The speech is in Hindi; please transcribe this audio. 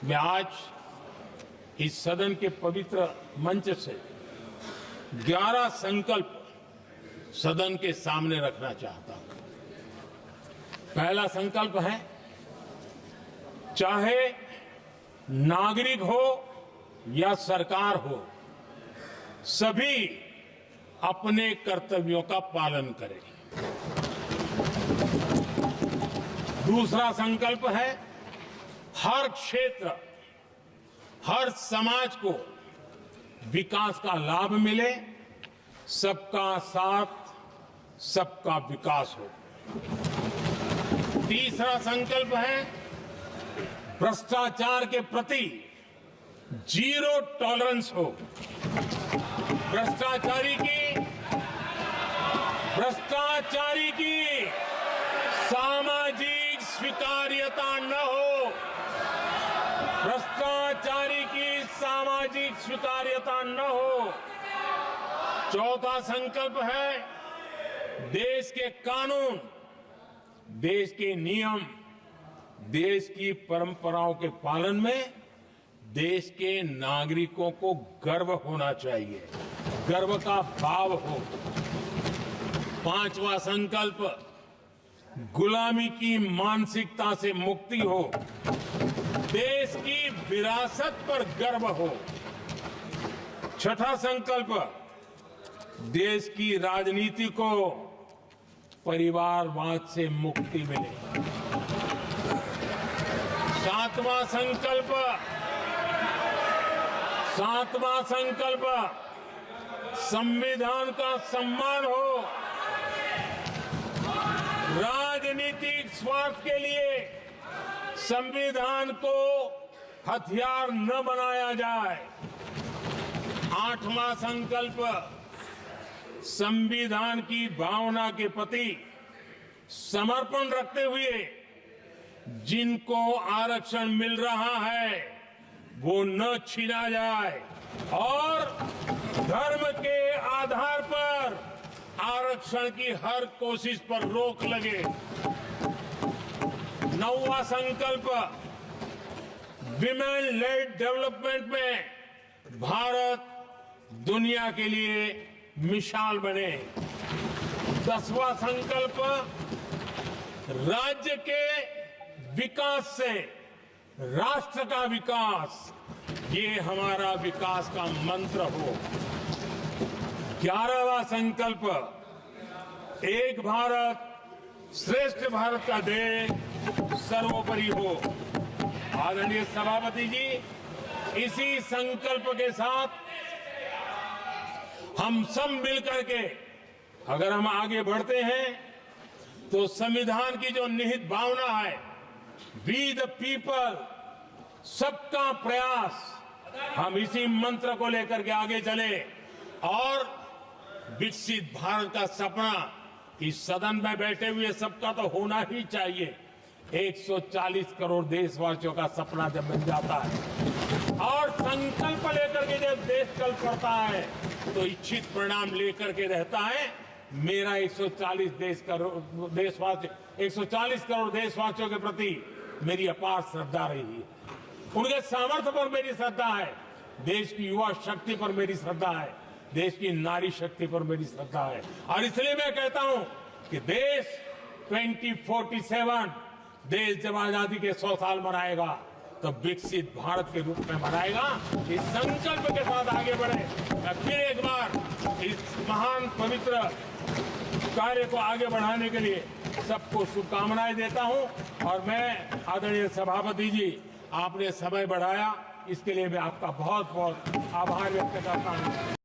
मैं आज इस सदन के पवित्र मंच से 11 संकल्प सदन के सामने रखना चाहता हूं। पहला संकल्प है, चाहे नागरिक हो या सरकार हो, सभी अपने कर्तव्यों का पालन करें। दूसरा संकल्प है, हर क्षेत्र, हर समाज को विकास का लाभ मिले, सबका साथ, सबका विकास हो। तीसरा संकल्प है, भ्रष्टाचार के प्रति जीरो टॉलरेंस हो। भ्रष्टाचारी की सामाजिक स्वीकार्यता न हो। भ्रष्टाचारी की सामाजिक स्वीकार्यता न हो। चौथा संकल्प है, देश के कानून, देश के नियम, देश की परंपराओं के पालन में देश के नागरिकों को गर्व होना चाहिए, गर्व का भाव हो। पांचवा संकल्प, गुलामी की मानसिकता से मुक्ति हो, देश की विरासत पर गर्व हो। छठा संकल्प, देश की राजनीति को परिवारवाद से मुक्ति मिले। सातवां संकल्प, संविधान का सम्मान हो। राजनीतिक स्वार्थ के लिए संविधान को हथियार न बनाया जाए। आठवां संकल्प, संविधान की भावना के प्रति समर्पण रखते हुए जिनको आरक्षण मिल रहा है वो न छीना जाए और धर्म के आधार पर आरक्षण की हर कोशिश पर रोक लगे। नौवां संकल्प, विमेन लेड डेवलपमेंट में भारत दुनिया के लिए मिसाल बने। 10वां संकल्प, राज्य के विकास से राष्ट्र का विकास, ये हमारा विकास का मंत्र हो। 11वां संकल्प, एक भारत श्रेष्ठ भारत का ध्येय सर्वोपरि हो। आदरणीय सभापति जी, इसी संकल्प के साथ हम सब मिलकर के अगर हम आगे बढ़ते हैं तो संविधान की जो निहित भावना है, वी द पीपल, सबका प्रयास, हम इसी मंत्र को लेकर के आगे चले और विकसित भारत का सपना इस सदन में बैठे हुए सबका तो होना ही चाहिए। 140 करोड़ देशवासियों का सपना जब बन जाता है और संकल्प लेकर के जब देश चल पड़ता है तो इच्छित परिणाम लेकर के रहता है। मेरा 140 करोड़ देशवासियों के प्रति मेरी अपार श्रद्धा रही है। उनके सामर्थ्य पर मेरी श्रद्धा है, देश की युवा शक्ति पर मेरी श्रद्धा है, देश की नारी शक्ति पर मेरी श्रद्धा है। और इसलिए मैं कहता हूं कि देश 2047 देश जब आजादी के 100 साल मनाएगा तो विकसित भारत के रूप में मनाएगा। इस संकल्प के साथ आगे बढ़े। मैं फिर एक बार इस महान पवित्र कार्य को आगे बढ़ाने के लिए सबको शुभकामनाएं देता हूं और मैं आदरणीय सभापति जी, आपने समय बढ़ाया, इसके लिए मैं आपका बहुत बहुत आभार व्यक्त करता हूं।